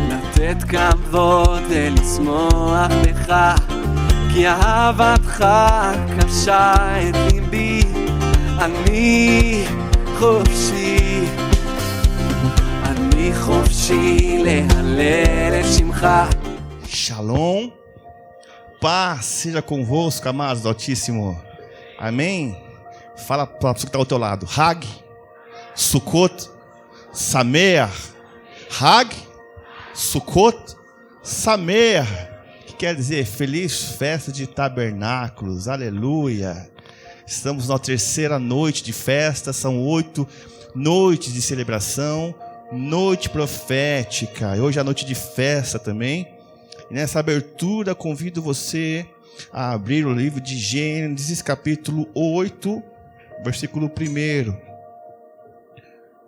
לתת כבוד ולשמוח בך, כי אהבתך כבשה את ליבי. אני חופשי, אני חופשי להלל את שמך. Shalom, paz seja convosco, amados do Altíssimo. Amém? Fala para a pessoa que está ao teu lado. Hag, Sukkot, Sameach. Hag, Sukkot, Sameach. Que quer dizer feliz festa de tabernáculos. Aleluia. Estamos na terceira noite de festa. São 8 noites de celebração. Noite profética. Hoje é a noite de festa também. E nessa abertura convido você a abrir o livro de Gênesis, capítulo 8, versículo 1.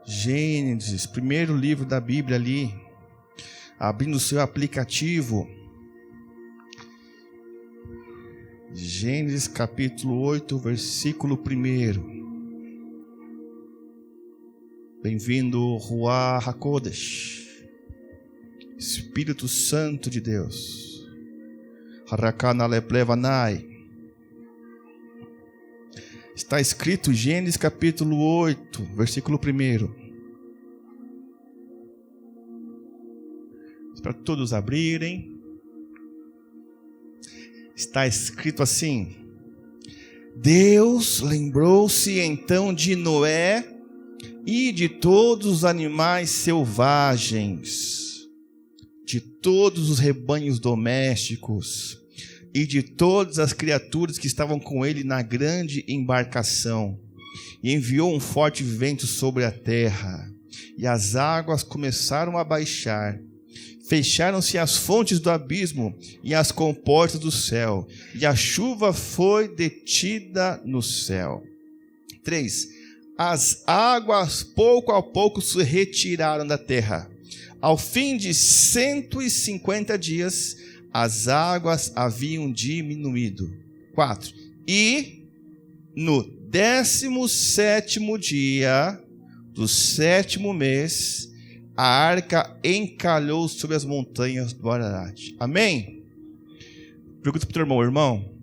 Gênesis, primeiro livro da Bíblia ali. Abrindo o seu aplicativo. Gênesis, capítulo 8, versículo 1. Bem-vindo, Ruach HaKodesh. Espírito Santo de Deus. Está escrito Gênesis capítulo 8, versículo 1. Para todos abrirem. Está escrito assim: Deus lembrou-se então de Noé e de todos os animais selvagens, de todos os rebanhos domésticos e de todas as criaturas que estavam com ele na grande embarcação. E enviou um forte vento sobre a terra, e as águas começaram a baixar. Fecharam-se as fontes do abismo e as comportas do céu, e a chuva foi detida no céu. 3. As águas pouco a pouco se retiraram da terra. Ao fim de 150 dias, as águas haviam diminuído. 4. E no 17º dia do 7º mês, a arca encalhou sobre as montanhas do Ararat. Amém? Pergunta para o teu irmão,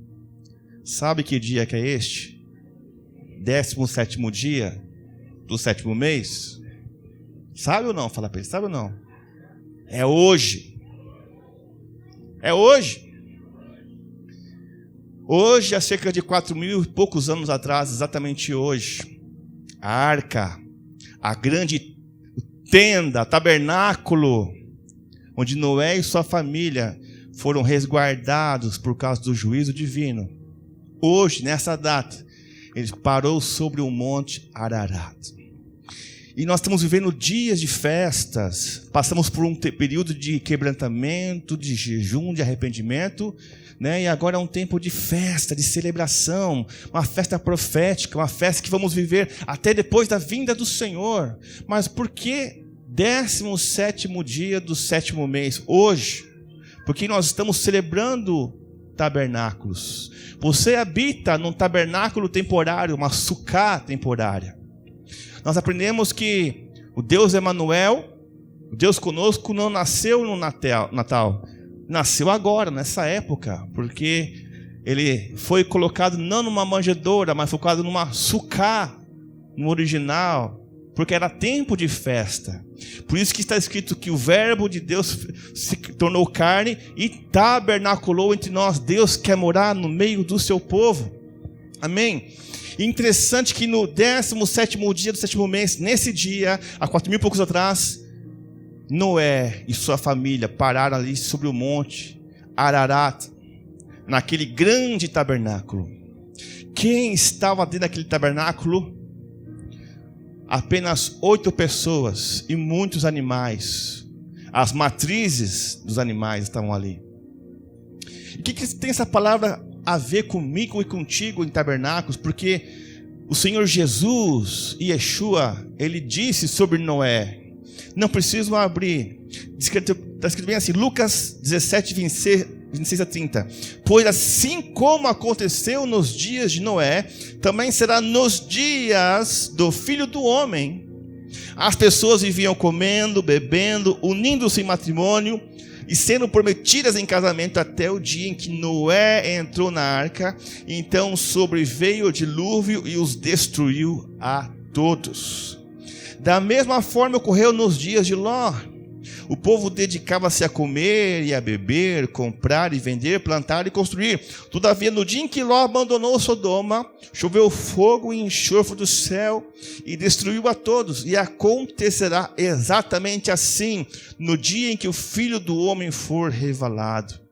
sabe que dia que é este? 17º dia do 7º mês? Sabe ou não? Fala para ele, sabe ou não? É hoje. É hoje. Hoje, há cerca de 4.000 e poucos anos atrás, exatamente hoje, a arca, a grande tenda, tabernáculo, onde Noé e sua família foram resguardados por causa do juízo divino. Hoje, nessa data, ele parou sobre o monte Ararat. E nós estamos vivendo dias de festas, passamos por um período de quebrantamento, de jejum, de arrependimento, né? E agora é um tempo de festa, de celebração, uma festa profética, uma festa que vamos viver até depois da vinda do Senhor. Mas por que 17º dia do 7º mês, hoje? Porque nós estamos celebrando tabernáculos. Você habita num tabernáculo temporário, uma sucá temporária. Nós aprendemos que o Deus Emanuel, o Deus conosco, não nasceu no Natal. Nasceu agora, nessa época, porque ele foi colocado não numa manjedoura, mas foi colocado numa sucá, no original, porque era tempo de festa. Por isso que está escrito que o verbo de Deus se tornou carne e tabernaculou entre nós. Deus quer morar no meio do seu povo. Amém? E interessante que no 17º dia do 7º mês, nesse dia, há 4.000 e poucos atrás, Noé e sua família pararam ali sobre o monte Ararat, naquele grande tabernáculo. Quem estava dentro daquele tabernáculo? Apenas 8 pessoas e muitos animais. As matrizes dos animais estavam ali. E o que tem essa palavra a ver comigo e contigo em tabernáculos? Porque o Senhor Jesus, Yeshua, ele disse sobre Noé. Não precisam abrir. Está escrito bem assim, Lucas 17, 26 a 30. Pois assim como aconteceu nos dias de Noé, também será nos dias do Filho do Homem. As pessoas viviam comendo, bebendo, unindo-se em matrimônio e sendo prometidas em casamento até o dia em que Noé entrou na arca. Então sobreveio o dilúvio e os destruiu a todos. Da mesma forma ocorreu nos dias de Ló. O povo dedicava-se a comer e a beber, comprar e vender, plantar e construir. Todavia, no dia em que Ló abandonou Sodoma, choveu fogo e enxofre do céu e destruiu a todos. E acontecerá exatamente assim no dia em que o Filho do Homem for revelado.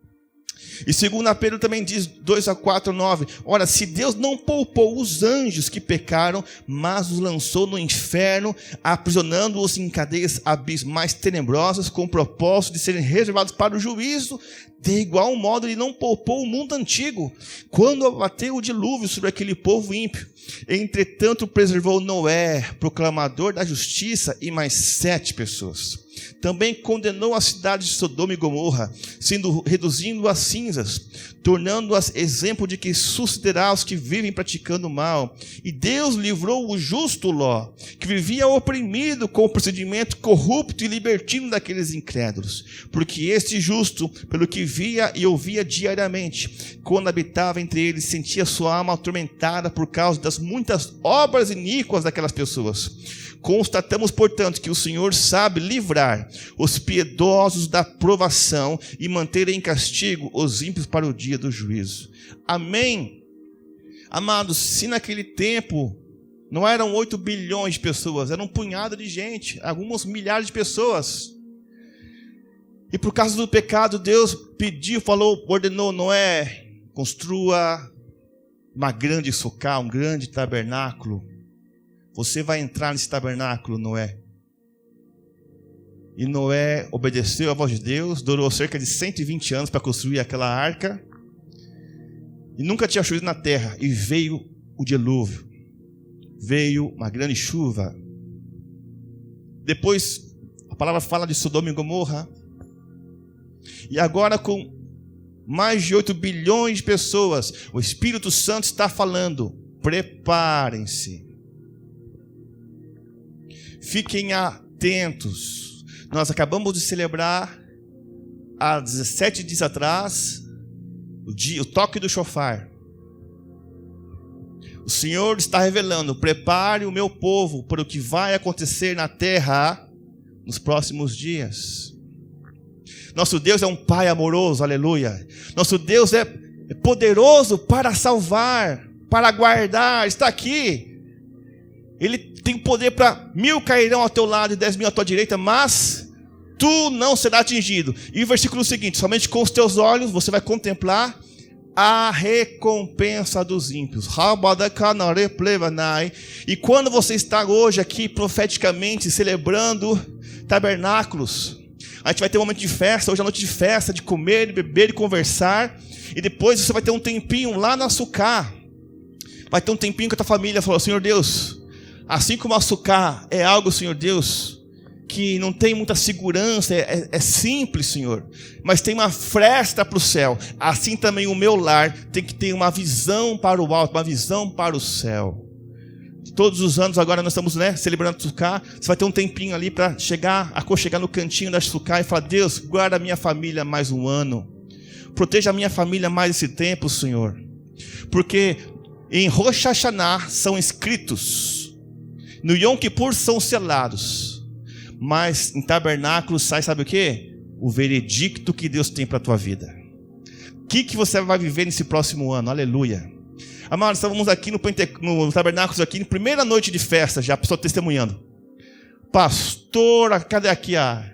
E 2 Pedro também diz, 2:4-9, ora, se Deus não poupou os anjos que pecaram, mas os lançou no inferno, aprisionando-os em cadeias abismais tenebrosas, com o propósito de serem reservados para o juízo, de igual modo ele não poupou o mundo antigo, quando abateu o dilúvio sobre aquele povo ímpio. Entretanto preservou Noé, proclamador da justiça, e mais 7 pessoas. Também condenou a cidade de Sodoma e Gomorra, reduzindo as cinzas, tornando-as exemplo de que sucederá os que vivem praticando mal. E Deus livrou o justo Ló, que vivia oprimido com o procedimento corrupto e libertino daqueles incrédulos. Porque este justo, pelo que via e ouvia diariamente, quando habitava entre eles, sentia sua alma atormentada por causa das muitas obras iníquas daquelas pessoas. Constatamos, portanto, que o Senhor sabe livrar os piedosos da provação e manter em castigo os ímpios para o dia do juízo. Amém? Amados, se naquele tempo não eram 8 bilhões de pessoas, era um punhado de gente, alguns milhares de pessoas. E por causa do pecado, Deus pediu, falou, ordenou Noé, construa uma grande sucá, um grande tabernáculo. Você vai entrar nesse tabernáculo, Noé. E Noé obedeceu à voz de Deus, durou cerca de 120 anos para construir aquela arca. E nunca tinha chovido na terra. E veio o dilúvio. Veio uma grande chuva. Depois, a palavra fala de Sodoma e Gomorra. E agora, com mais de 8 bilhões de pessoas, o Espírito Santo está falando: preparem-se. Fiquem atentos. Nós acabamos de celebrar, há 17 dias atrás, o toque do chofar. O Senhor está revelando: prepare o meu povo para o que vai acontecer na terra nos próximos dias. Nosso Deus é um Pai amoroso, aleluia. Nosso Deus é poderoso para salvar, para guardar, está aqui. Ele tem poder para 1.000 cairão ao teu lado e 10.000 à tua direita, mas tu não será atingido. E o versículo seguinte: somente com os teus olhos você vai contemplar a recompensa dos ímpios. E quando você está hoje aqui profeticamente celebrando tabernáculos, a gente vai ter um momento de festa, hoje é noite de festa, de comer, de beber, de conversar. E depois você vai ter um tempinho lá no açucar. Vai ter um tempinho com a tua família. Falou: Senhor Deus, assim como o açucar é algo, Senhor Deus, que não tem muita segurança, é simples, Senhor, mas tem uma fresta para o céu. Assim também o meu lar tem que ter uma visão para o alto, uma visão para o céu. Todos os anos agora nós estamos celebrando o açucar. Você vai ter um tempinho ali para aconchegar no cantinho da açucar e falar: Deus, guarda a minha família mais um ano. Proteja a minha família mais esse tempo, Senhor. Porque em Rosh Hashanah são escritos, no Yom Kippur são selados, mas em tabernáculo sai, sabe o que? O veredicto que Deus tem para a tua vida. O que você vai viver nesse próximo ano? Aleluia. Amados, estávamos aqui no tabernáculo, aqui, na primeira noite de festa, já a pessoa testemunhando. Pastora, cadê aqui a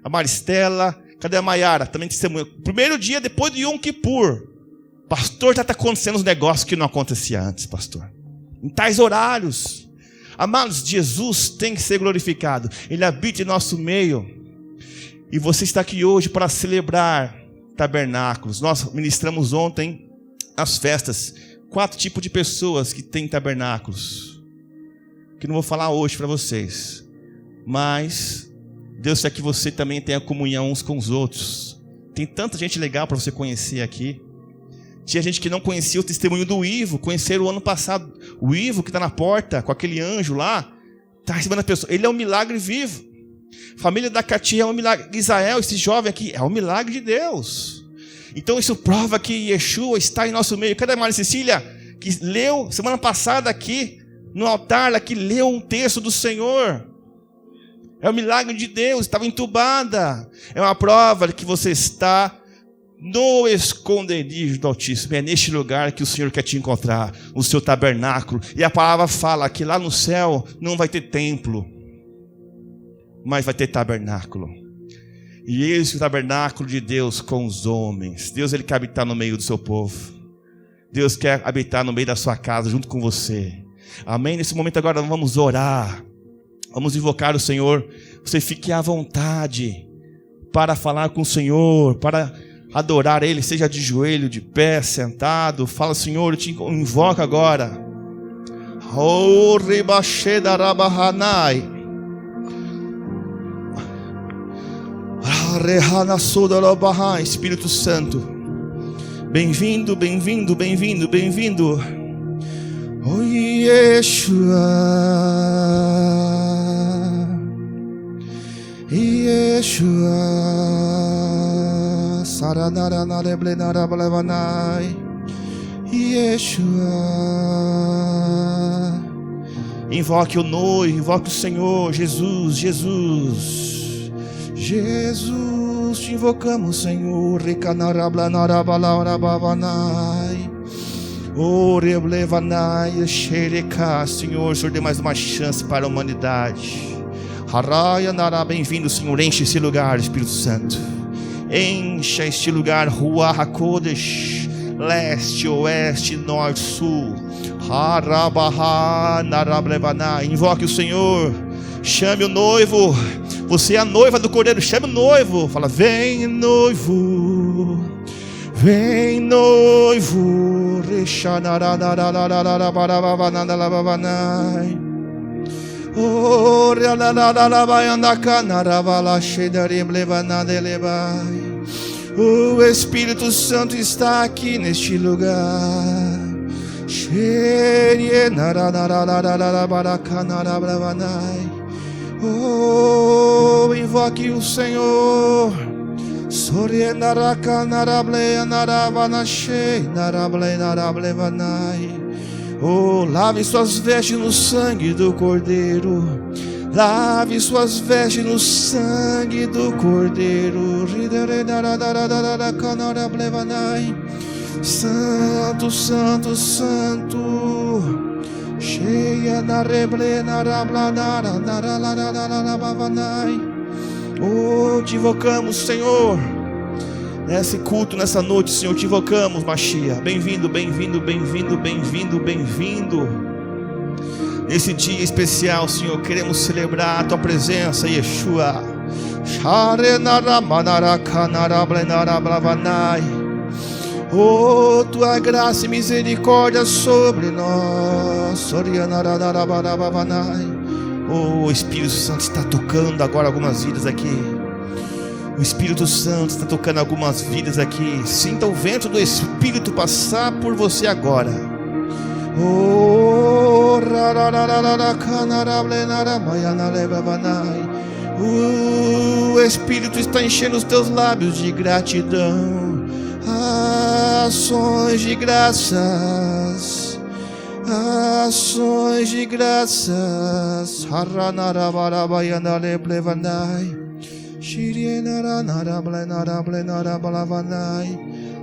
Maristela? Cadê a Maiara? Também testemunha. Primeiro dia depois do Yom Kippur. Pastor, já está acontecendo uns negócios que não acontecia antes, pastor. Em tais horários. Amados, Jesus tem que ser glorificado. Ele habita em nosso meio. E você está aqui hoje para celebrar tabernáculos. Nós ministramos ontem as festas. 4 tipos de pessoas que têm tabernáculos, que não vou falar hoje para vocês, mas Deus quer que você também tenha comunhão uns com os outros. Tem tanta gente legal para você conhecer aqui. Tinha gente que não conhecia o testemunho do Ivo, conheceram o ano passado. O Ivo que está na porta com aquele anjo lá, Está recebendo a pessoa. Ele é um milagre vivo. Família da Katia é um milagre. Israel, esse jovem aqui, é um milagre de Deus. Então isso prova que Yeshua está em nosso meio. Cadê a Maria Cecília, que leu semana passada aqui, no altar, aqui leu um texto do Senhor? É um milagre de Deus, estava entubada. É uma prova de que você está no esconderijo do Altíssimo. É neste lugar que o Senhor quer te encontrar, no seu tabernáculo. E a palavra fala que lá no céu não vai ter templo, mas vai ter tabernáculo. E esse é o tabernáculo de Deus com os homens. Deus, Ele quer habitar no meio do seu povo. Deus quer habitar no meio da sua casa, junto com você. Amém? Nesse momento agora vamos orar. Vamos invocar o Senhor. Você fique à vontade para falar com o Senhor, para adorar Ele, seja de joelho, de pé, sentado. Fala, Senhor, eu te invoco agora. Oh, Ribasheda Rabahanai. Espírito Santo, bem-vindo, bem-vindo, bem-vindo, bem-vindo. Oh Yeshua, Yeshua, Saranarareblenarabalvanai, Yeshua. Invoque o noivo, invoque o Senhor, Jesus, Jesus. Jesus, te invocamos, Senhor. Senhor, o Senhor dê mais uma chance para a humanidade. Bem-vindo, Senhor. Enche esse lugar, Espírito Santo. Encha este lugar, Ruach HaKodesh, leste, oeste, norte, sul. Invoque o Senhor. Chame o noivo. Você é a noiva do Cordeiro. Chame o noivo. Fala, vem noivo, vem noivo. O Espírito Santo está aqui neste lugar. Oh, invoque o Senhor. Oh, lave suas vestes no sangue do Cordeiro. Lave suas vestes no sangue do Cordeiro. Santo, Santo, Santo. Cheia na reblena rablanara naralalalalabavanai. Oh, te invocamos, Senhor. Nesse culto, nessa noite, Senhor, te invocamos, Mashiach. Bem-vindo, bem-vindo, bem-vindo, bem-vindo, bem-vindo. Nesse dia especial, Senhor, queremos celebrar a tua presença, Yeshua. Oh, tua graça e misericórdia sobre nós. Oh, o Espírito Santo está tocando agora algumas vidas aqui. O Espírito Santo está tocando algumas vidas aqui. Sinta o vento do Espírito passar por você agora. Oh, o Espírito está enchendo os teus lábios de gratidão. Ações de graças, ações de graças.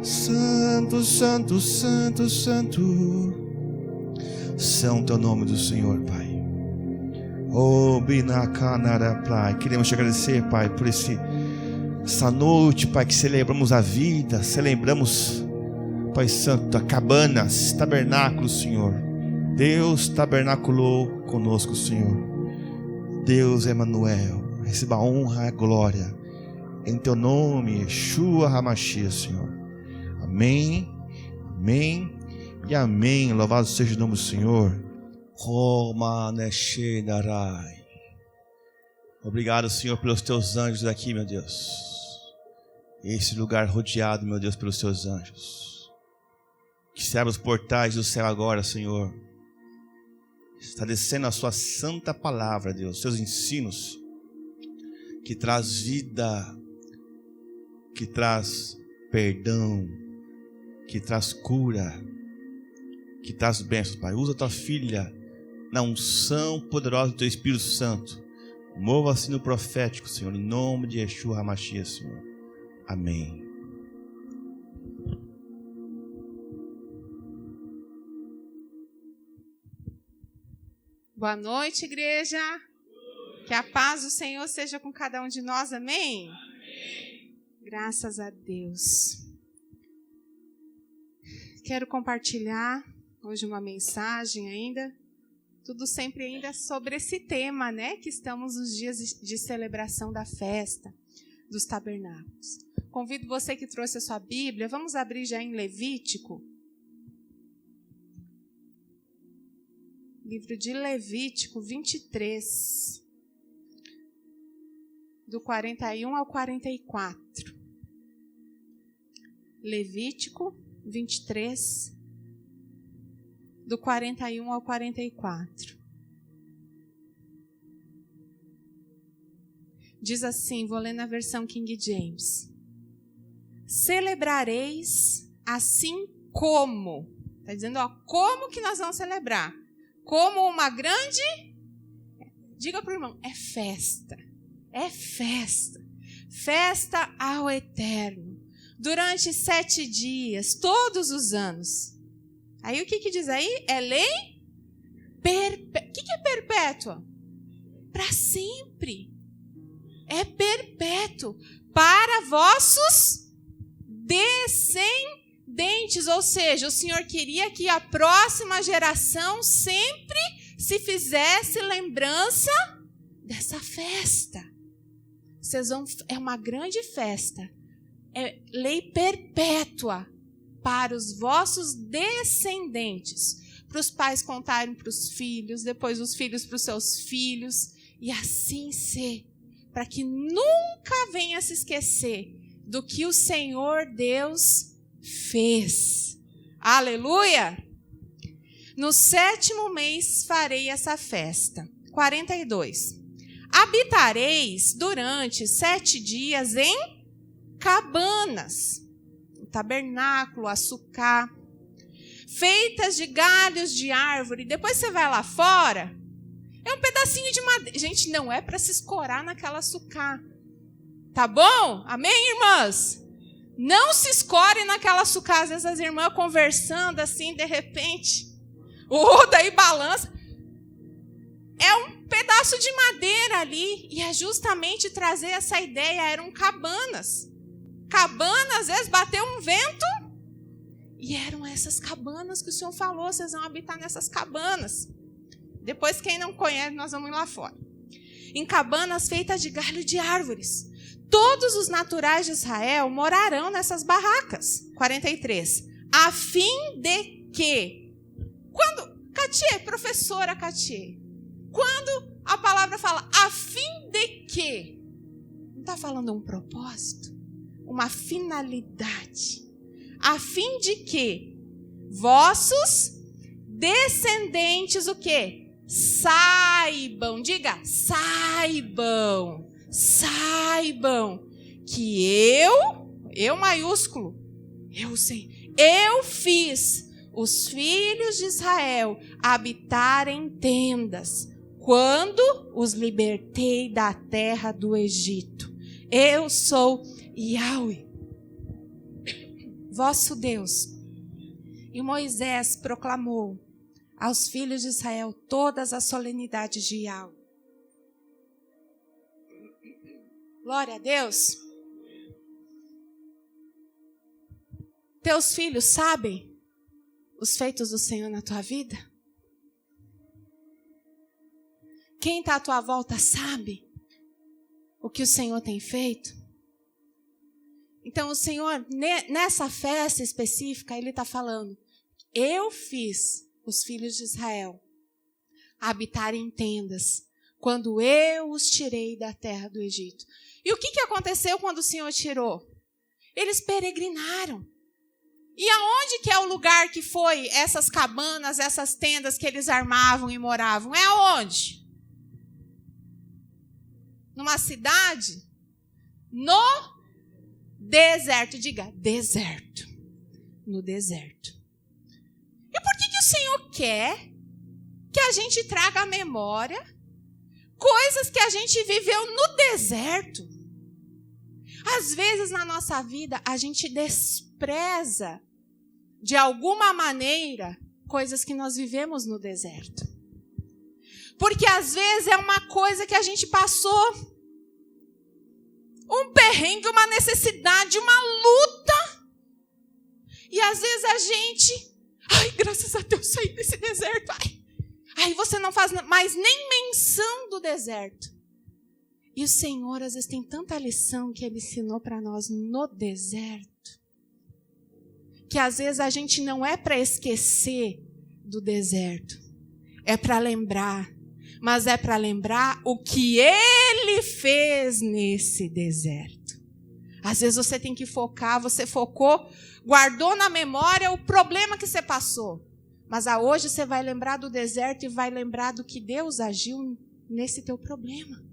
Santo, Santo, Santo, Santo. Santo é o nome do Senhor, Pai. Oh, Binacanara, Pai. Queremos te agradecer, Pai, por essa noite, Pai, que celebramos a vida, celebramos, Pai Santo, a cabanas, tabernáculo, Senhor. Deus tabernaculou conosco, Senhor. Deus Emanuel, receba a honra e a glória em teu nome, Yeshua HaMashiach, Senhor. Amém, amém e amém. Louvado seja o nome do Senhor. Obrigado, Senhor, pelos teus anjos aqui, meu Deus. Esse lugar rodeado, meu Deus, pelos teus anjos. Que se abra os portais do céu agora, Senhor. Está descendo a sua santa palavra, Deus, seus ensinos, que traz vida, que traz perdão, que traz cura, que traz bênçãos, Pai. Usa a tua filha na unção poderosa do teu Espírito Santo. Mova-se no profético, Senhor, em nome de Yeshua HaMashiach, Senhor. Amém. Boa noite, igreja. Que a paz do Senhor seja com cada um de nós, amém? Amém. Graças a Deus. Quero compartilhar hoje uma mensagem ainda, tudo sempre ainda sobre esse tema, né? Que estamos nos dias de celebração da festa dos tabernáculos. Convido você que trouxe a sua Bíblia, vamos abrir já em Levítico. Livro de Levítico 23, do 41 ao 44. Levítico 23, do 41 ao 44. Diz assim, vou ler na versão King James. Celebrareis assim como. Está dizendo, ó, como que nós vamos celebrar? Como uma grande, diga para o irmão, é festa. É festa. Festa ao Eterno. Durante 7 dias, todos os anos. Aí o que diz aí? É lei perpétua. O que é perpétua? Para sempre. É perpétuo. Para vossos descendentes. Ou seja, o Senhor queria que a próxima geração sempre se fizesse lembrança dessa festa. É uma grande festa. É lei perpétua para os vossos descendentes. Para os pais contarem para os filhos, depois os filhos para os seus filhos. E assim ser. Para que nunca venha se esquecer do que o Senhor Deus fez. Aleluia! No 7º mês farei essa festa. 42. Habitareis durante 7 dias em cabanas, o tabernáculo, açucar, feitas de galhos de árvore. Depois você vai lá fora, é um pedacinho de madeira. Gente, não é para se escorar naquela açucar. Tá bom? Amém, irmãs? Não se escore naquela açucar. Às vezes as irmãs conversando assim, de repente, daí balança. É um pedaço de madeira ali. E é justamente trazer essa ideia. Eram cabanas. Cabanas, às vezes, bateu um vento. E eram essas cabanas que o Senhor falou. Vocês vão habitar nessas cabanas. Depois, quem não conhece, nós vamos ir lá fora. Em cabanas feitas de galho de árvores. Todos os naturais de Israel morarão nessas barracas. 43. A fim de que... Professora Catier, quando a palavra fala a fim de que, não está falando um propósito, uma finalidade. A fim de que vossos descendentes o quê? Saibam, diga, saibam que eu maiúsculo, eu sei, eu fiz os filhos de Israel habitarem em tendas quando os libertei da terra do Egito. Eu sou Yahweh, vosso Deus. E Moisés proclamou aos filhos de Israel todas as solenidades de Yahweh. Glória a Deus. Teus filhos sabem os feitos do Senhor na tua vida? Quem está à tua volta sabe o que o Senhor tem feito? Então o Senhor, nessa festa específica, Ele está falando, eu fiz os filhos de Israel habitarem em tendas quando eu os tirei da terra do Egito. E o que aconteceu quando o Senhor tirou? Eles peregrinaram. E aonde que é o lugar que foi essas cabanas, essas tendas que eles armavam e moravam? É aonde? Numa cidade? No deserto. Diga, deserto. No deserto. E por que o Senhor quer que a gente traga à memória coisas que a gente viveu no deserto? Às vezes na nossa vida a gente despreza de alguma maneira coisas que nós vivemos no deserto. Porque às vezes é uma coisa que a gente passou, um perrengue, uma necessidade, uma luta. E às vezes a gente, ai, graças a Deus saí desse deserto. Aí você não faz mais nem menção do deserto. E o Senhor às vezes tem tanta lição que Ele ensinou para nós no deserto, que às vezes a gente não é para esquecer do deserto, é para lembrar, mas é para lembrar o que Ele fez nesse deserto. Às vezes você tem que focar, você focou, guardou na memória o problema que você passou, mas hoje você vai lembrar do deserto e vai lembrar do que Deus agiu nesse teu problema.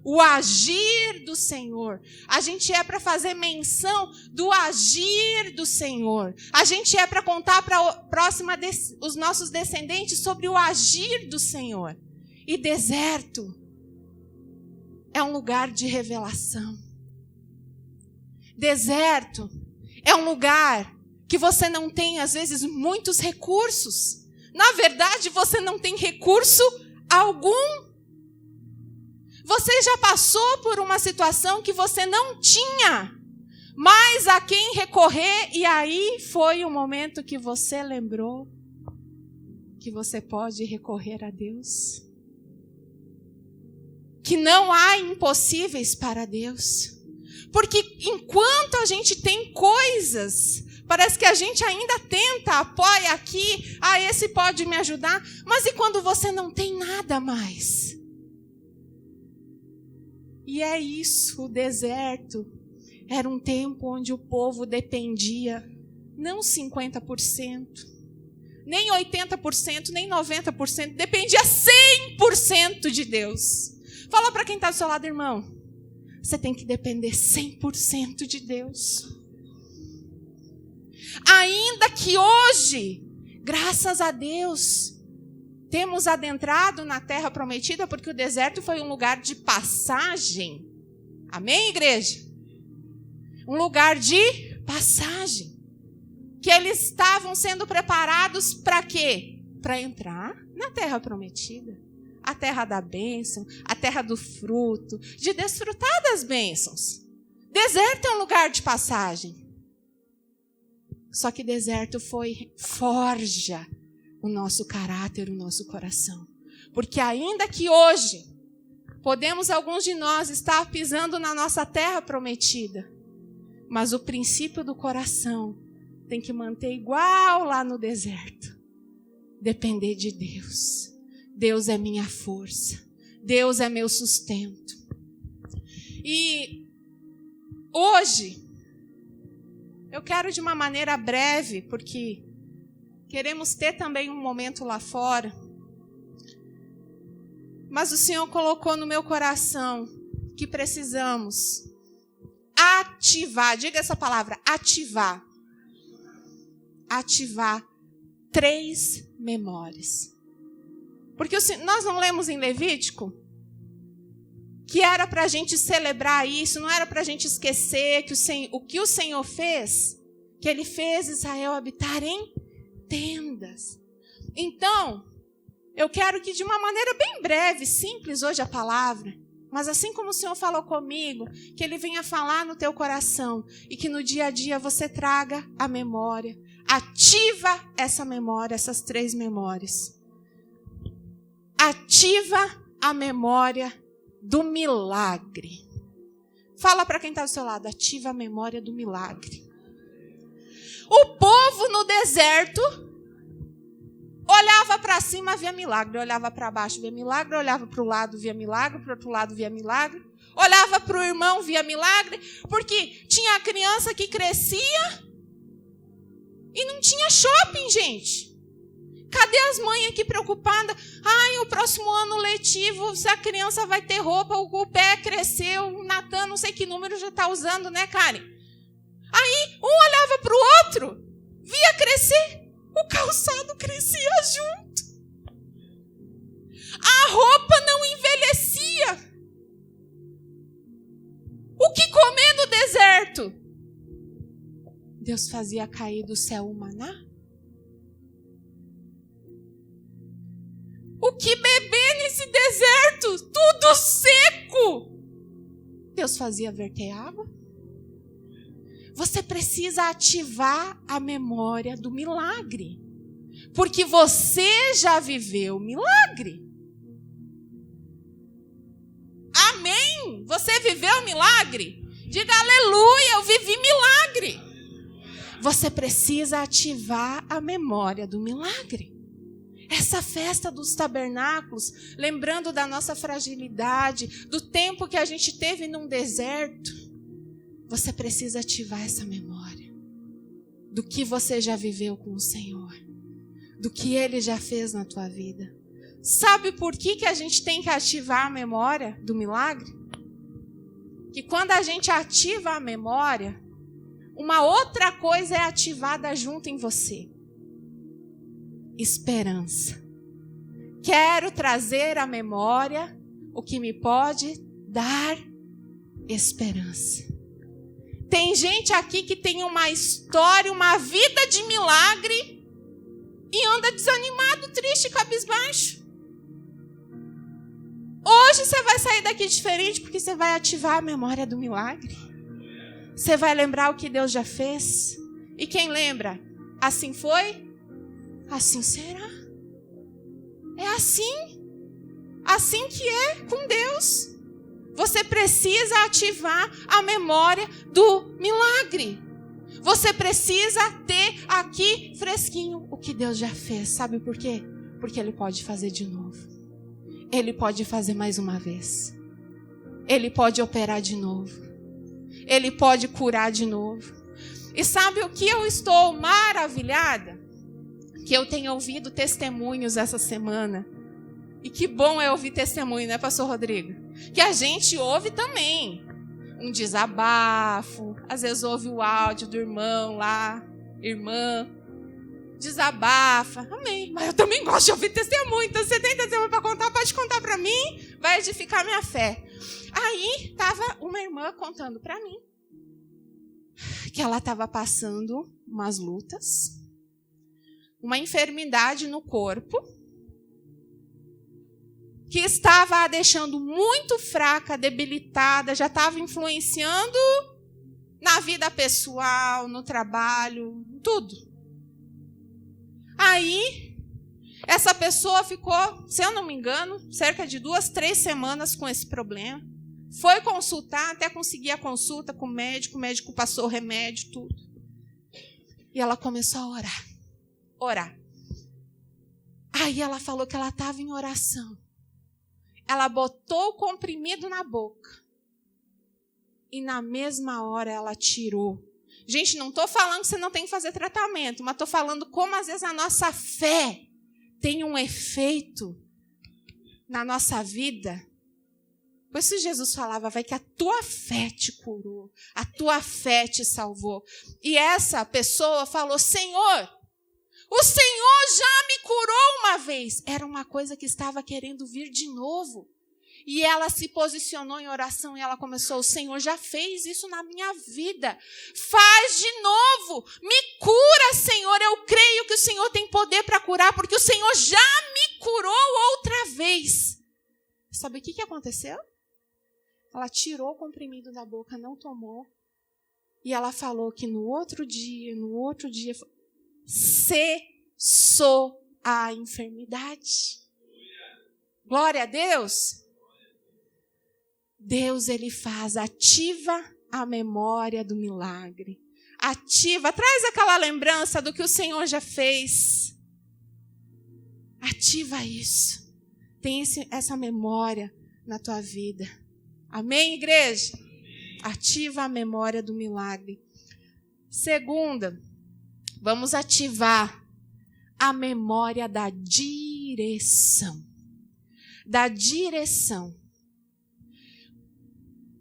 O agir do Senhor. A gente é para fazer menção do agir do Senhor. A gente é para contar para os nossos descendentes sobre o agir do Senhor. E deserto é um lugar de revelação. Deserto é um lugar que você não tem, às vezes, muitos recursos. Na verdade, você não tem recurso algum. Você já passou por uma situação que você não tinha mais a quem recorrer, e aí foi o momento que você lembrou que você pode recorrer a Deus. Que não há impossíveis para Deus. Porque enquanto a gente tem coisas, parece que a gente ainda tenta, apoia aqui, esse pode me ajudar, mas e quando você não tem nada mais? E é isso, o deserto era um tempo onde o povo dependia, não 50%, nem 80%, nem 90%, dependia 100% de Deus. Fala para quem está do seu lado, irmão, você tem que depender 100% de Deus. Ainda que hoje, graças a Deus, temos adentrado na terra prometida, porque o deserto foi um lugar de passagem. Amém, igreja? Um lugar de passagem. Que eles estavam sendo preparados para quê? Para entrar na terra prometida. A terra da bênção, a terra do fruto, de desfrutar das bênçãos. Deserto é um lugar de passagem. Só que deserto forja o nosso caráter, o nosso coração. Porque ainda que hoje podemos, alguns de nós, estar pisando na nossa terra prometida, mas o princípio do coração tem que manter igual lá no deserto. Depender de Deus. Deus é minha força. Deus é meu sustento. E hoje, eu quero de uma maneira breve, porque queremos ter também um momento lá fora. Mas o Senhor colocou no meu coração que precisamos ativar, diga essa palavra, ativar. Ativar 3 memórias. Porque nós não lemos em Levítico que era para a gente celebrar isso, não era para a gente esquecer que o que o Senhor fez, que Ele fez Israel habitar em tendas. Então, eu quero que de uma maneira bem breve, simples hoje a palavra, mas assim como o Senhor falou comigo, que Ele venha falar no teu coração e que no dia a dia você traga a memória, ativa essa memória, essas 3 memórias. Ativa a memória do milagre. Fala para quem está do seu lado, ativa a memória do milagre. O povo no deserto olhava para cima, via milagre, olhava para baixo, via milagre, olhava para o lado, via milagre, para o outro lado, via milagre, olhava para o irmão, via milagre, porque tinha a criança que crescia E não tinha shopping, gente. Cadê as mães aqui preocupadas? Ai, o próximo ano letivo, se a criança vai ter roupa, o pé cresceu, o Natan, não sei que número já está usando, né, Karen? Aí, um olhava para o outro, via crescer, o calçado crescia junto. A roupa não envelhecia. O que comer no deserto? Deus fazia cair do céu o maná? O que beber nesse deserto? Tudo seco. Deus fazia verter água? Você precisa ativar a memória do milagre. Porque você já viveu milagre. Amém? Você viveu milagre? Diga aleluia, eu vivi milagre. Você precisa ativar a memória do milagre. Essa festa dos tabernáculos, lembrando da nossa fragilidade, do tempo que a gente teve num deserto, você precisa ativar essa memória do que você já viveu com o Senhor, do que Ele já fez na tua vida. Sabe por que a gente tem que ativar a memória do milagre? Que quando a gente ativa a memória, uma outra coisa é ativada junto em você. Esperança. Quero trazer à memória o que me pode dar esperança. Tem gente aqui que tem uma história, uma vida de milagre e anda desanimado, triste, cabisbaixo. Hoje você vai sair daqui diferente porque você vai ativar a memória do milagre. Você vai lembrar o que Deus já fez. E quem lembra? Assim foi? Assim será. É assim. Assim que é com Deus. Você precisa ativar a memória do milagre. Você precisa ter aqui fresquinho o que Deus já fez. Sabe por quê? Porque Ele pode fazer de novo. Ele pode fazer mais uma vez. Ele pode operar de novo. Ele pode curar de novo. E sabe o que eu estou maravilhada? Que eu tenho ouvido testemunhos essa semana. E que bom é ouvir testemunho, né, pastor Rodrigo? Que a gente ouve também. Um desabafo. Às vezes ouve o áudio do irmão lá. Irmã. Desabafa. Amém. Mas eu também gosto de ouvir testemunho. Então, se você tem testemunho para contar, pode contar para mim. Vai edificar minha fé. Aí, estava uma irmã contando para mim que ela estava passando umas lutas, uma enfermidade no corpo, que estava a deixando muito fraca, debilitada, já estava influenciando na vida pessoal, no trabalho, tudo. Aí, essa pessoa ficou, se eu não me engano, cerca de 2, 3 semanas com esse problema. Foi consultar, até conseguir a consulta com o médico passou o remédio, tudo. E ela começou a orar. Orar. Aí ela falou que ela estava em oração. Ela botou o comprimido na boca. E na mesma hora ela tirou. Gente, não estou falando que você não tem que fazer tratamento, mas estou falando como às vezes a nossa fé tem um efeito na nossa vida. Por isso Jesus falava, vai que a tua fé te curou, a tua fé te salvou. E essa pessoa falou, Senhor, o Senhor já me curou uma vez. Era uma coisa que estava querendo vir de novo. E ela se posicionou em oração e ela começou, o Senhor já fez isso na minha vida. Faz de novo, me cura, Senhor. Eu creio que o Senhor tem poder para curar, porque o Senhor já me curou outra vez. Sabe o que aconteceu? Ela tirou o comprimido da boca, não tomou. E ela falou que no outro dia, cessou a enfermidade. Glória a Deus. Deus, Ele faz, ativa a memória do milagre. Ativa, traz aquela lembrança do que o Senhor já fez. Ativa isso. Tem essa memória na tua vida. Amém, igreja? Ativa a memória do milagre. Segunda, Vamos ativar a memória da direção. Da direção.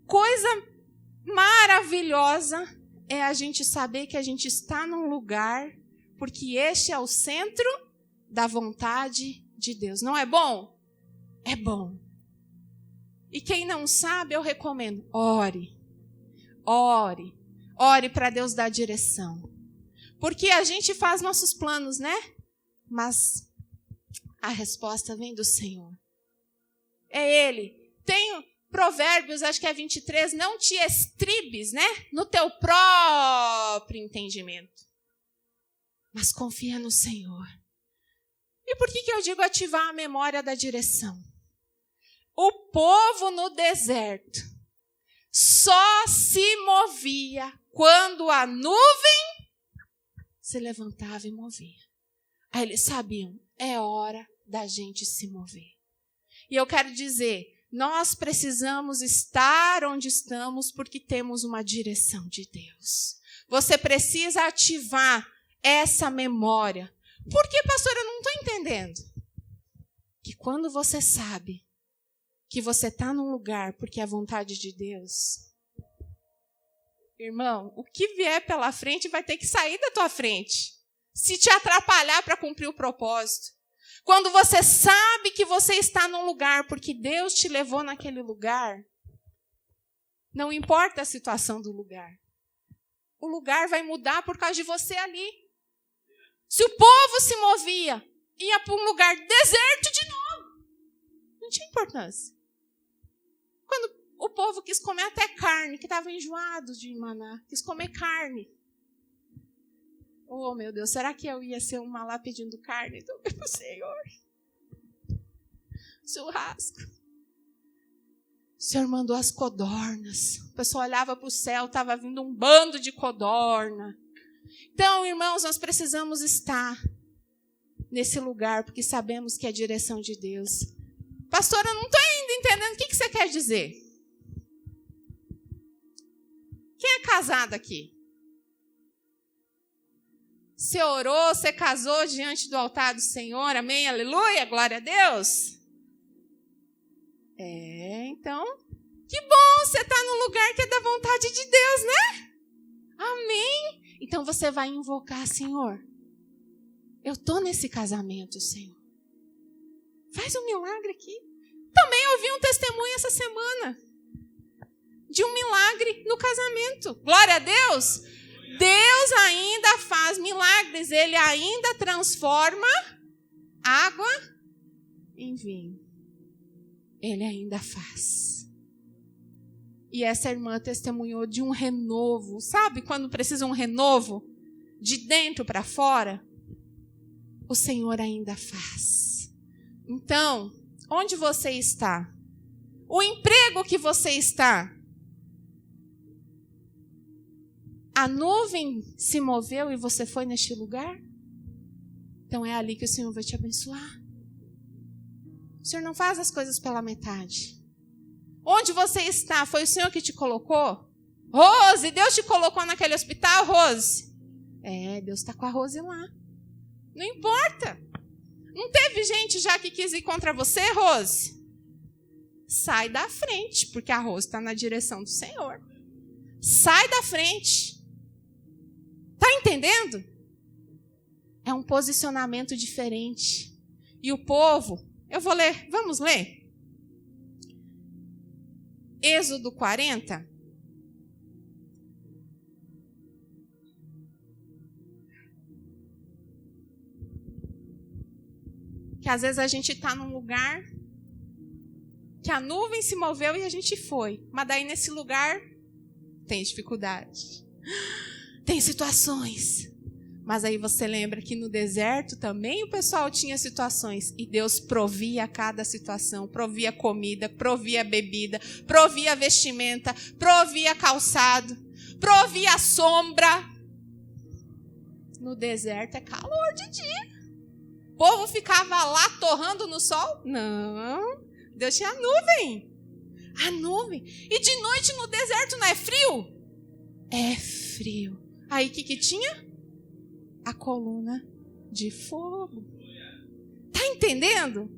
Coisa maravilhosa é a gente saber que a gente está num lugar, porque este é o centro da vontade de Deus. Não é bom? É bom. E quem não sabe, eu recomendo, ore. Ore. Ore para Deus dar direção. Porque a gente faz nossos planos, né? Mas a resposta vem do Senhor. É Ele. Tem Provérbios, acho que é 23, não te estribes, né? No teu próprio entendimento. Mas confia no Senhor. E por que eu digo ativar a memória da direção? O povo no deserto só se movia quando a nuvem se levantava e movia. Aí eles sabiam, é hora da gente se mover. E eu quero dizer, nós precisamos estar onde estamos porque temos uma direção de Deus. Você precisa ativar essa memória. Por que, pastora, eu não estou entendendo? Que quando você sabe que você está num lugar porque é a vontade de Deus, irmão, o que vier pela frente vai ter que sair da tua frente. Se te atrapalhar para cumprir o propósito. Quando você sabe que você está num lugar porque Deus te levou naquele lugar, não importa a situação do lugar. O lugar vai mudar por causa de você ali. Se o povo se movia, ia para um lugar deserto de novo. Não tinha importância. Quando o povo quis comer até carne, que estava enjoado de maná, quis comer carne. Oh, meu Deus, será que eu ia ser uma lá pedindo carne do meu Senhor? Churrasco. O Senhor mandou as codornas. O pessoal olhava para o céu, estava vindo um bando de codorna. Então, irmãos, nós precisamos estar nesse lugar, porque sabemos que é a direção de Deus. Pastora, eu não estou ainda entendendo o que você quer dizer. Quem é casado aqui? Você orou, você casou diante do altar do Senhor, amém, aleluia, glória a Deus. Então, que bom, você está no lugar que é da vontade de Deus, né? Amém. Então você vai invocar, Senhor, eu estou nesse casamento, Senhor. Faz um milagre aqui. Também ouvi um testemunho essa semana de um milagre no casamento. Glória a Deus. Deus ainda faz milagres. Ele ainda transforma água em vinho. Ele ainda faz. E essa irmã testemunhou de um renovo. Sabe quando precisa um renovo? De dentro para fora? O Senhor ainda faz. Então, onde você está? O emprego que você está? A nuvem se moveu e você foi neste lugar? Então é ali que o Senhor vai te abençoar. O Senhor não faz as coisas pela metade. Onde você está? Foi o Senhor que te colocou? Rose, Deus te colocou naquele hospital, Rose? Deus está com a Rose lá. Não importa. Não teve gente já que quis ir contra você, Rose? Sai da frente, porque a Rose está na direção do Senhor. Sai da frente. Está entendendo? É um posicionamento diferente. E o povo, eu vou ler, vamos ler? Êxodo 40. Que às vezes a gente está num lugar que a nuvem se moveu e a gente foi. Mas daí nesse lugar tem dificuldade. Tem situações. Mas aí você lembra que no deserto também o pessoal tinha situações. E Deus provia cada situação. Provia comida, provia bebida, provia vestimenta, provia calçado, provia sombra. No deserto é calor de dia. O povo ficava lá torrando no sol? Não. Deus tinha a nuvem. A nuvem. E de noite no deserto não é frio? É frio. Aí o que tinha? a coluna de fogo. Está entendendo?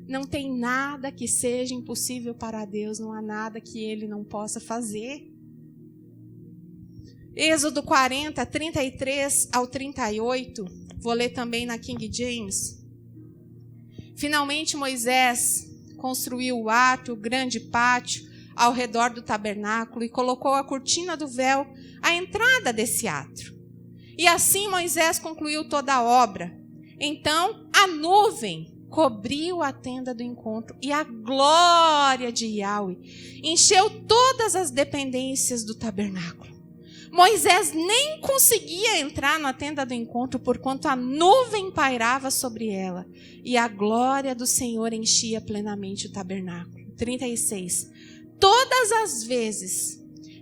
Não tem nada que seja impossível para Deus, não há nada que Ele não possa fazer. Êxodo 40, 33 ao 38, vou ler também na King James. Finalmente Moisés construiu o átrio, o grande pátio, ao redor do tabernáculo e colocou a cortina do véu à entrada desse átrio. E assim Moisés concluiu toda a obra. Então a nuvem cobriu a tenda do encontro e a glória de Yahweh encheu todas as dependências do tabernáculo. Moisés nem conseguia entrar na tenda do encontro porquanto a nuvem pairava sobre ela e a glória do Senhor enchia plenamente o tabernáculo. 36. Todas as vezes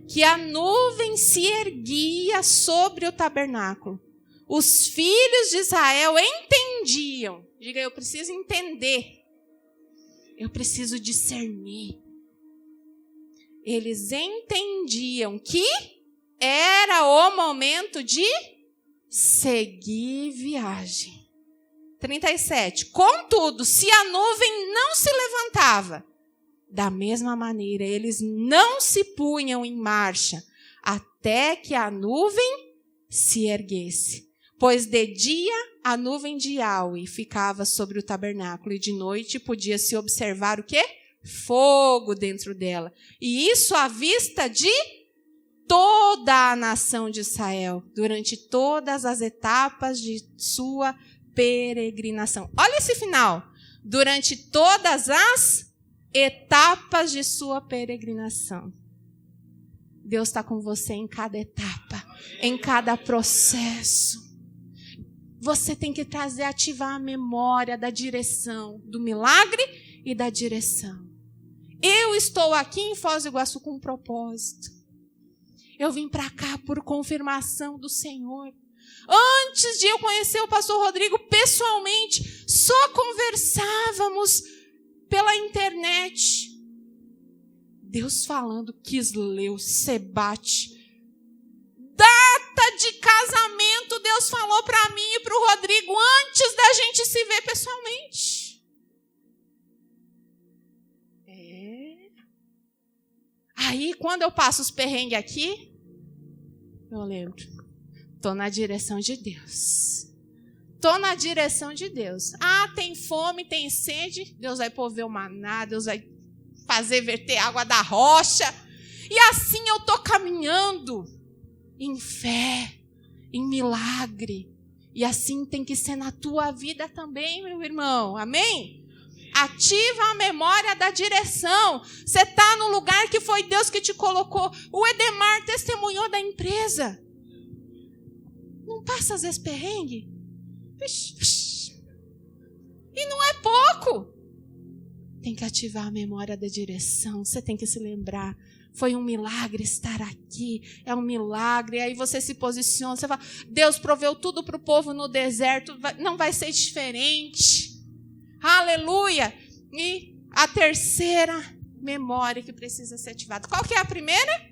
que a nuvem se erguia sobre o tabernáculo, os filhos de Israel entendiam. Diga, eu preciso entender. Eu preciso discernir. Eles entendiam que era o momento de seguir viagem. 37. Contudo, se a nuvem não se levantava, da mesma maneira, eles não se punham em marcha até que a nuvem se erguesse. Pois de dia a nuvem de Yahweh ficava sobre o tabernáculo e de noite podia-se observar o quê? Fogo dentro dela. E isso à vista de toda a nação de Israel, durante todas as etapas de sua peregrinação. Olha esse final. Durante todas as etapas de sua peregrinação. Deus está com você em cada etapa, em cada processo. Você tem que ativar a memória da direção, do milagre e da direção. Eu estou aqui em Foz do Iguaçu com um propósito. Eu vim para cá por confirmação do Senhor. Antes de eu conhecer o pastor Rodrigo pessoalmente, só conversávamos pela internet. Deus falando, Quisleu, Sebate. Data de casamento, Deus falou para mim e para o Rodrigo antes da gente se ver pessoalmente. Aí, quando eu passo os perrengues aqui, eu lembro. Estou na direção de Deus. Estou na direção de Deus. Ah, tem fome, tem sede. Deus vai prover o maná, Deus vai fazer verter água da rocha. E assim eu estou caminhando em fé, em milagre. E assim tem que ser na tua vida também, meu irmão. Amém? Ativa a memória da direção. Você está no lugar que foi Deus que te colocou. O Edemar testemunhou da empresa. Não passa às vezes perrengue? E não é pouco. Tem que ativar a memória da direção. Você tem que se lembrar. Foi um milagre estar aqui. É um milagre. Aí você se posiciona. Você fala, Deus proveu tudo para o povo no deserto. Não vai ser diferente. Aleluia. E a terceira memória que precisa ser ativada. Qual que é a primeira?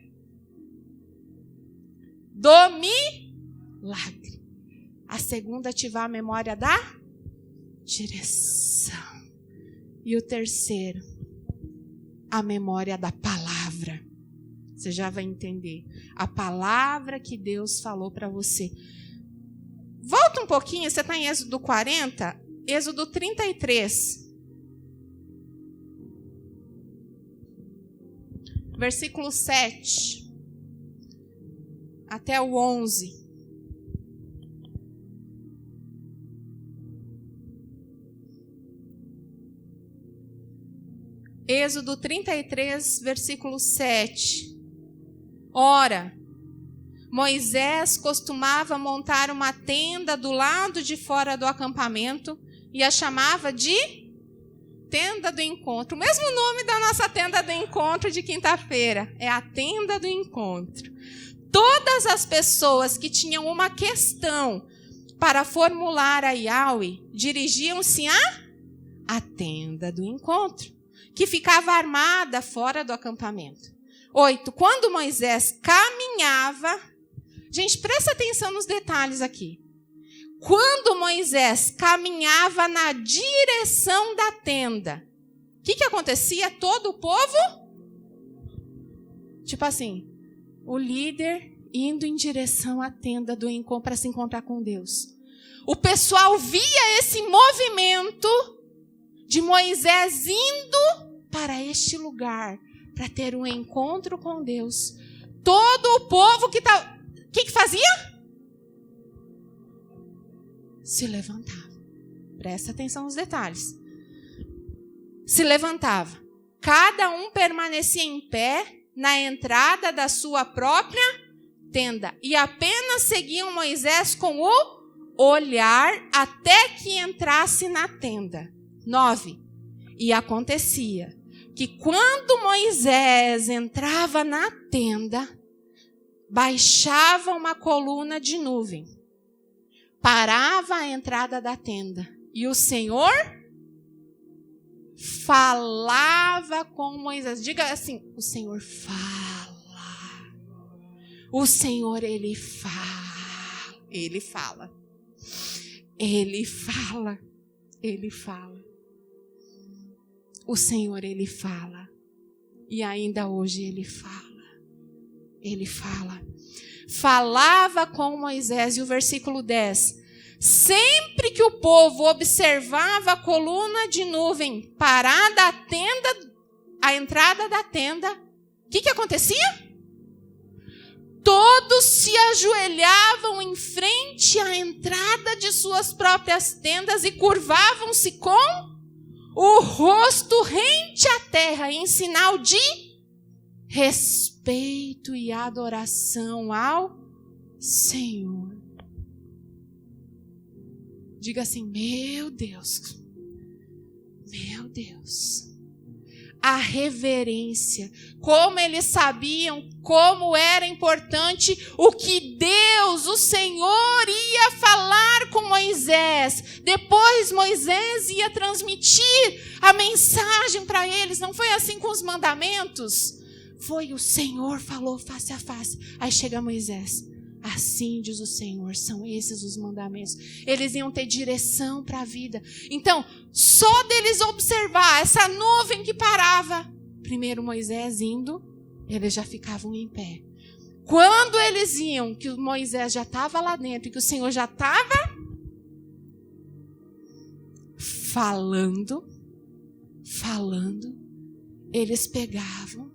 Do milagre. A segunda, ativar a memória da direção. E o terceiro, a memória da palavra. Você já vai entender. A palavra que Deus falou para você. Volta um pouquinho, você está em Êxodo 40, Êxodo 33. Versículo 7. Até o 11. Êxodo 33, versículo 7. Ora, Moisés costumava montar uma tenda do lado de fora do acampamento e a chamava de tenda do encontro. O mesmo nome da nossa tenda do encontro de quinta-feira. É a tenda do encontro. Todas as pessoas que tinham uma questão para formular a Yahweh dirigiam-se à tenda do encontro, que ficava armada fora do acampamento. 8. Quando Moisés caminhava... Gente, presta atenção nos detalhes aqui. quando Moisés caminhava na direção da tenda, o que acontecia? Todo o povo, tipo assim, o líder indo em direção à tenda do encontro para se encontrar com Deus. O pessoal via esse movimento de Moisés indo para este lugar para ter um encontro com Deus. Todo o povo que estava... O que fazia? Se levantava. Presta atenção nos detalhes. Se levantava. Cada um permanecia em pé na entrada da sua própria tenda. E apenas seguiam Moisés com o olhar até que entrasse na tenda. 9. E acontecia que quando Moisés entrava na tenda, baixava uma coluna de nuvem, parava à entrada da tenda, e o Senhor falava com Moisés. Diga assim: o Senhor fala. O Senhor, Ele fala. Ele fala. Ele fala. Ele fala. O Senhor, Ele fala. E ainda hoje Ele fala. Ele fala. Falava com Moisés. E o versículo 10. Sempre que o povo observava a coluna de nuvem parada à tenda, à entrada da tenda, o que acontecia? Todos se ajoelhavam em frente à entrada de suas próprias tendas e curvavam-se com o rosto rente à terra, em sinal de respeito e adoração ao Senhor. Diga assim: meu Deus, meu Deus. A reverência, como eles sabiam como era importante o que Deus, o Senhor, ia falar com Moisés. Depois Moisés ia transmitir a mensagem para eles. Não foi assim com os mandamentos? Foi o Senhor falou face a face. Aí chega Moisés. Assim diz o Senhor, são esses os mandamentos. Eles iam ter direção para a vida. Então, só deles observar essa nuvem que parava, primeiro Moisés indo, eles já ficavam em pé. Quando eles iam, que o Moisés já estava lá dentro, e que o Senhor já estava falando, eles pegavam,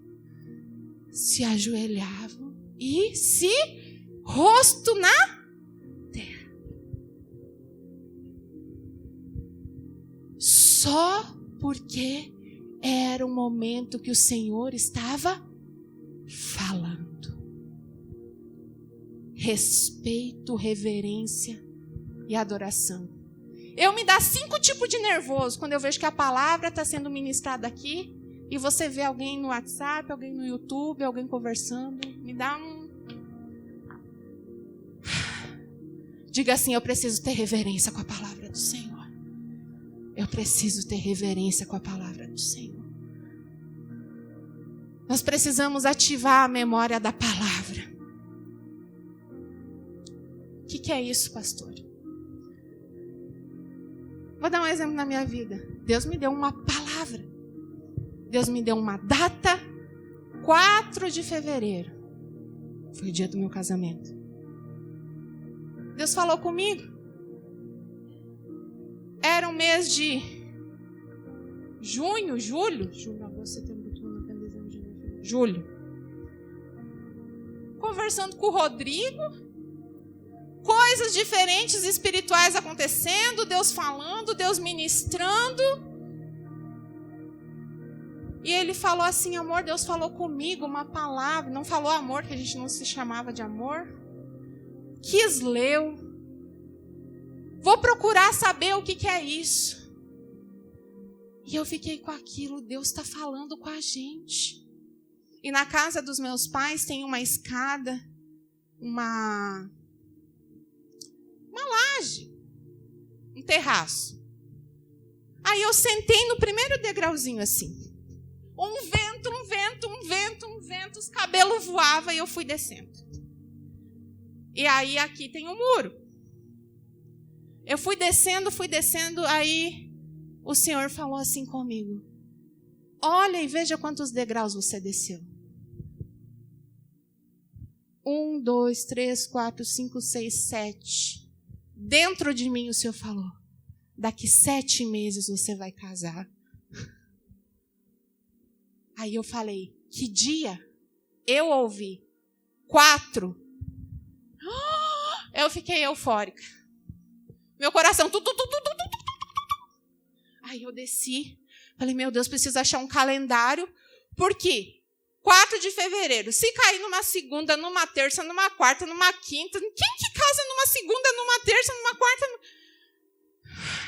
se ajoelhavam e se rosto na terra. Só porque era o momento que o Senhor estava falando. Respeito, reverência e adoração. Eu me dá 5 tipos de nervoso quando eu vejo que a palavra está sendo ministrada aqui e você vê alguém no WhatsApp, alguém no YouTube, alguém conversando. Me dá um... Diga assim: eu preciso ter reverência com a palavra do Senhor. Eu preciso ter reverência com a palavra do Senhor. Nós precisamos ativar a memória da palavra. O que é isso, pastor? Vou dar um exemplo na minha vida. Deus me deu uma palavra. Deus me deu uma data, 4 de fevereiro. Foi o dia do meu casamento. Deus falou comigo. Era um mês de junho, julho, agosto, setembro, outubro, novembro, dezembro, janeiro, julho. Conversando com o Rodrigo, coisas diferentes espirituais acontecendo, Deus falando, Deus ministrando. E ele falou assim: amor, Deus falou comigo uma palavra. Não falou amor, que a gente não se chamava de amor. Quisleu. Vou procurar saber o que é isso. E eu fiquei com aquilo. Deus está falando com a gente. E na casa dos meus pais tem uma escada, uma laje, um terraço. Aí eu sentei no primeiro degrauzinho assim. Um vento, os cabelos voavam e eu fui descendo. E aí aqui tem um muro. Eu fui descendo, aí o Senhor falou assim comigo: olha e veja quantos degraus você desceu. 1, 2, 3, 4, 5, 6, 7. Dentro de mim o Senhor falou: daqui 7 meses você vai casar. Aí eu falei: que dia? Eu ouvi 4. Eu fiquei eufórica. Meu coração... Aí eu desci. Falei: meu Deus, preciso achar um calendário. Por quê? 4 de fevereiro. Se cair numa segunda, numa terça, numa quarta, numa quinta... Quem que casa numa segunda, numa terça, numa quarta?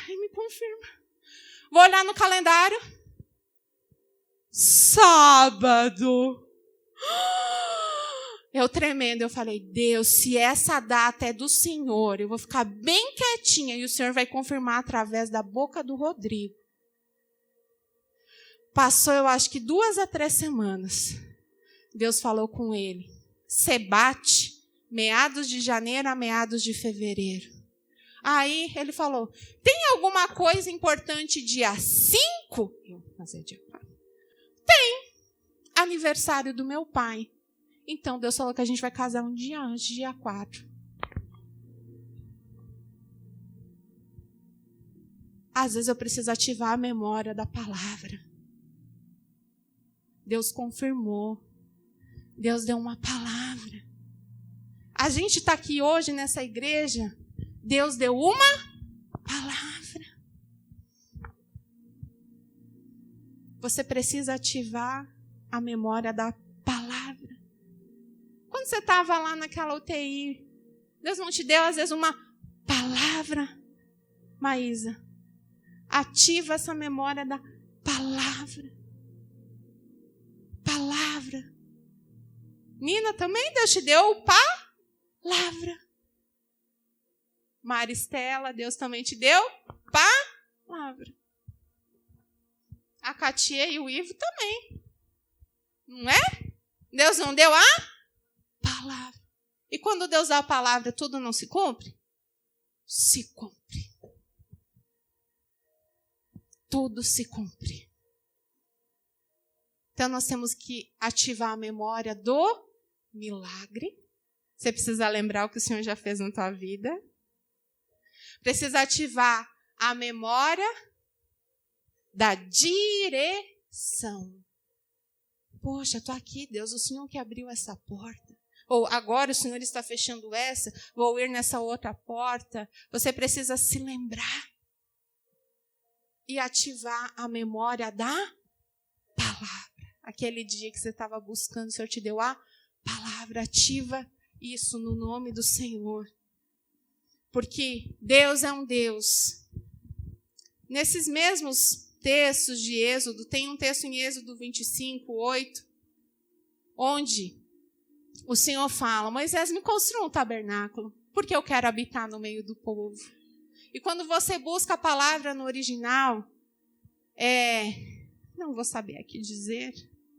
Ai, me confirma. Vou olhar no calendário. Sábado. Eu tremendo, eu falei: Deus, se essa data é do Senhor, eu vou ficar bem quietinha e o Senhor vai confirmar através da boca do Rodrigo. Passou, eu acho que 2 a 3 semanas. Deus falou com ele: você bate meados de janeiro a meados de fevereiro. Aí ele falou: tem alguma coisa importante dia 5? Mas é dia 4. Tem. Aniversário do meu pai. Então Deus falou que a gente vai casar um dia antes, dia 4. Às vezes eu preciso ativar a memória da palavra. Deus confirmou. Deus deu uma palavra. A gente está aqui hoje nessa igreja. Deus deu uma palavra. Você precisa ativar a memória da palavra. Quando você estava lá naquela UTI, Deus não te deu, às vezes, uma palavra? Maísa, ativa essa memória da palavra. Palavra. Nina, também Deus te deu palavra. Maristela, Deus também te deu palavra. A Katia e o Ivo também. Não é? Deus não deu a palavra. E quando Deus dá a palavra, tudo não se cumpre? Se cumpre. Tudo se cumpre. Então nós temos que ativar a memória do milagre. Você precisa lembrar o que o Senhor já fez na tua vida. Precisa ativar a memória da direção. Poxa, estou aqui, Deus, o Senhor que abriu essa porta. Ou agora o Senhor está fechando essa, vou ir nessa outra porta. Você precisa se lembrar e ativar a memória da palavra. Aquele dia que você estava buscando, o Senhor te deu a palavra. Ativa isso no nome do Senhor. Porque Deus é um Deus. Nesses mesmos textos de Êxodo, tem um texto em Êxodo 25, 8, onde o Senhor fala: Moisés, me construa um tabernáculo, porque eu quero habitar no meio do povo. E quando você busca a palavra no original, não vou saber aqui dizer,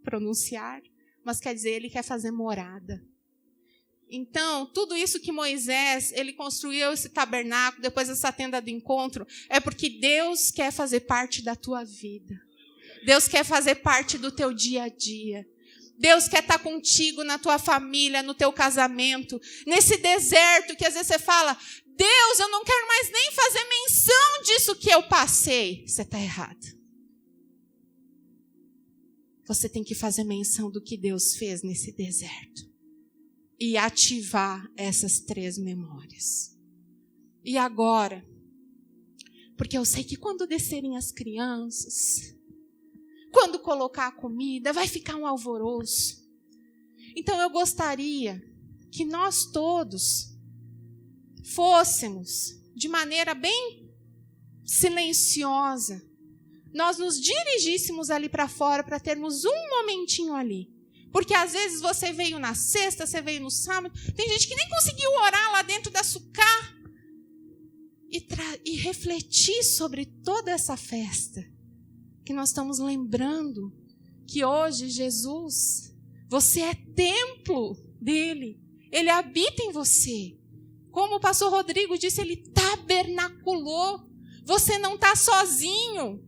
pronunciar, mas quer dizer, ele quer fazer morada. Então, tudo isso que Moisés, ele construiu esse tabernáculo, depois essa tenda do encontro, é porque Deus quer fazer parte da tua vida. Deus quer fazer parte do teu dia a dia. Deus quer estar contigo na tua família, no teu casamento, nesse deserto que às vezes você fala: Deus, eu não quero mais nem fazer menção disso que eu passei. Você está errado. Você tem que fazer menção do que Deus fez nesse deserto. E ativar essas 3 memórias. E agora, porque eu sei que quando descerem as crianças, quando colocar a comida, vai ficar um alvoroço. Então eu gostaria que nós todos fôssemos, de maneira bem silenciosa, nós nos dirigíssemos ali para fora para termos um momentinho ali. Porque às vezes você veio na sexta, você veio no sábado. Tem gente que nem conseguiu orar lá dentro da sucá e refletir sobre toda essa festa. Que nós estamos lembrando que hoje Jesus, você é templo dele. Ele habita em você. Como o pastor Rodrigo disse, ele tabernaculou. Você não está sozinho.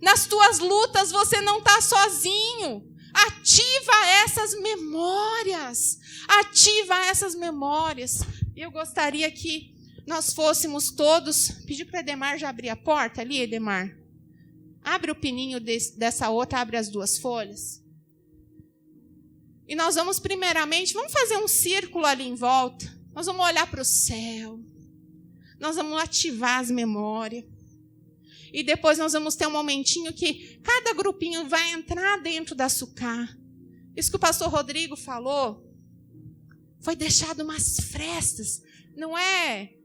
Nas tuas lutas você não está sozinho. Ativa essas memórias. Ativa essas memórias. Eu gostaria que nós fôssemos todos... Pedi para o Edemar já abrir a porta ali, Edemar. Abre o pininho dessa outra, abre as duas folhas. E nós vamos primeiramente, vamos fazer um círculo ali em volta. Nós vamos olhar para o céu. Nós vamos ativar as memórias. E depois nós vamos ter um momentinho que cada grupinho vai entrar dentro da sucá. Isso que o pastor Rodrigo falou, foi deixado umas frestas. Não é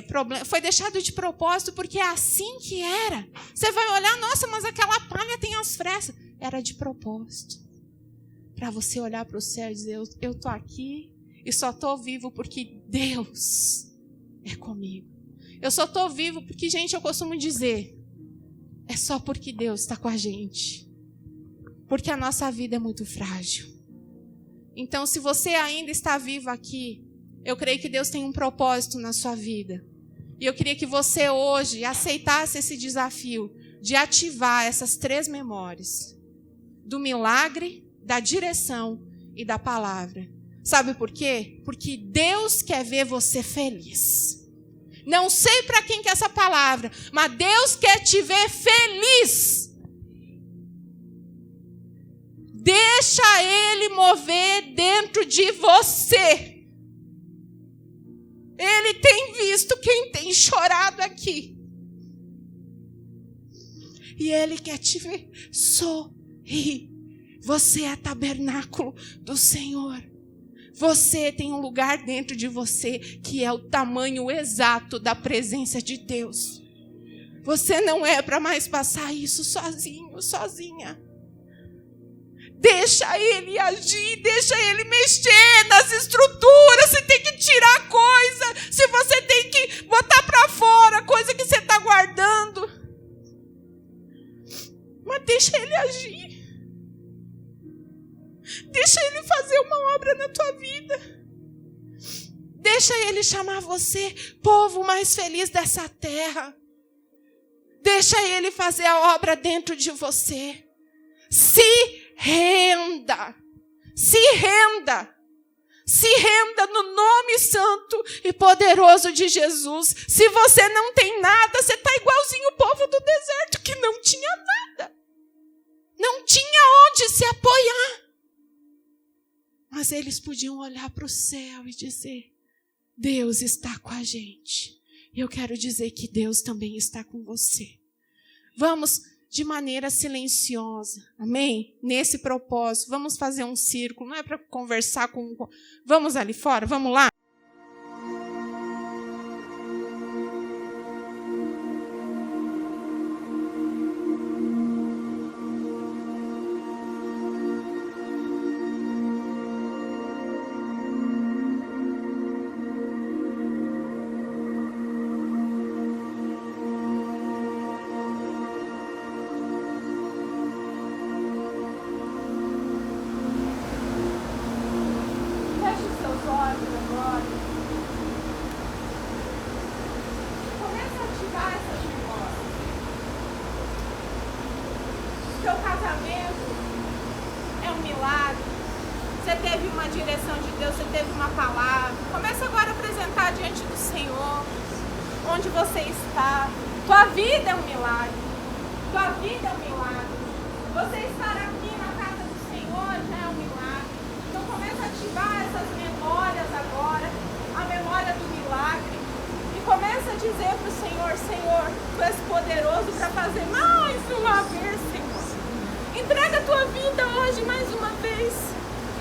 problema, foi deixado de propósito, porque é assim que era. Você vai olhar, nossa, mas aquela palha tem as frestas. Era de propósito. Para você olhar para o céu e dizer, eu estou aqui e só estou vivo porque Deus é comigo. Eu só estou vivo porque, gente, eu costumo dizer, é só porque Deus está com a gente. Porque a nossa vida é muito frágil. Então, se você ainda está vivo aqui, eu creio que Deus tem um propósito na sua vida. E eu queria que você hoje aceitasse esse desafio de ativar essas 3 memórias. Do milagre, da direção e da palavra. Sabe por quê? Porque Deus quer ver você feliz. Não sei para quem que é essa palavra, mas Deus quer te ver feliz. Deixa Ele mover dentro de você. Ele tem visto quem tem chorado aqui. E Ele quer te ver sorrir. Você é tabernáculo do Senhor. Você tem um lugar dentro de você que é o tamanho exato da presença de Deus. Você não é para mais passar isso sozinho, sozinha. Deixa Ele agir, deixa Ele mexer nas estruturas. Se tem que tirar coisa, se você tem que botar para fora coisa que você está guardando. Mas deixa Ele agir. Deixa Ele fazer uma obra na tua vida. Deixa Ele chamar você povo mais feliz dessa terra. Deixa Ele fazer a obra dentro de você. Se renda. Se renda. Se renda no nome santo e poderoso de Jesus. Se você não tem nada, você está igualzinho o povo do deserto que não tinha nada. Não tinha onde se apoiar. Mas eles podiam olhar para o céu e dizer, Deus está com a gente. E eu quero dizer que Deus também está com você. Vamos de maneira silenciosa, amém? Nesse propósito, vamos fazer um círculo, não é para conversar com... Vamos ali fora, vamos lá?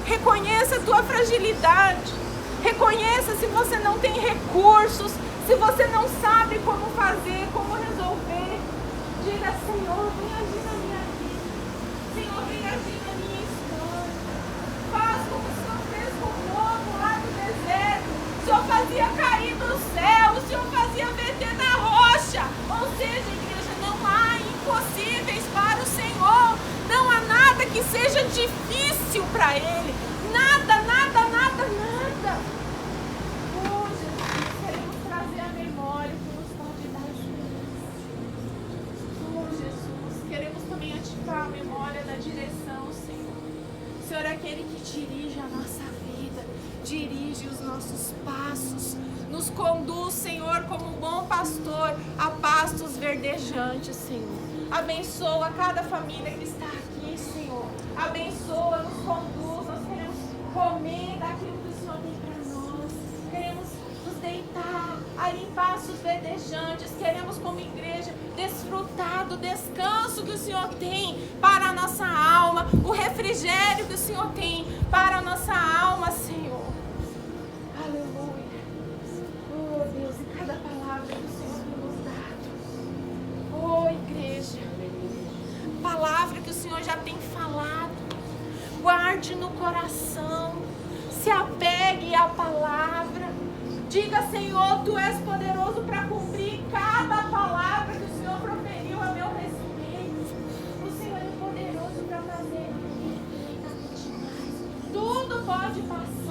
Reconheça a tua fragilidade. Reconheça se você não tem recursos, se você não sabe como fazer, como resolver. Diga, Senhor, vem agir na minha vida. Senhor, vem agir na minha história. Faz como o Senhor fez com o povo lá no deserto. O Senhor fazia cair do céu, o Senhor fazia verter na rocha. Ou seja, igreja, não há impossíveis para o Senhor. Não há nada que seja difícil para Ele. Nada, nada, nada, nada. Oh, Jesus. dirige a nossa vida, dirige os nossos passos, nos conduz, Senhor, como um bom pastor, a pastos verdejantes, Senhor. Abençoa cada família que está aqui, Senhor. Abençoa, nos conduz. Nós queremos comer daquilo que o Senhor tem para nós. Queremos nos deitar ali em pastos verdejantes. Queremos, como igreja, desfrutar do descanso que o Senhor tem para a nossa alma, o refrigério que o Senhor tem para a nossa alma, Senhor. Aleluia. Oh, Deus, e cada palavra que o Senhor tem nos dado. Oh, igreja, palavra que o Senhor já tem falado, guarde no coração, se apegue à palavra, diga: Senhor, Tu és poderoso para cumprir cada palavra que o Senhor proferiu a meu respeito. O Senhor é poderoso para fazer infinitamente mais. Tudo pode passar.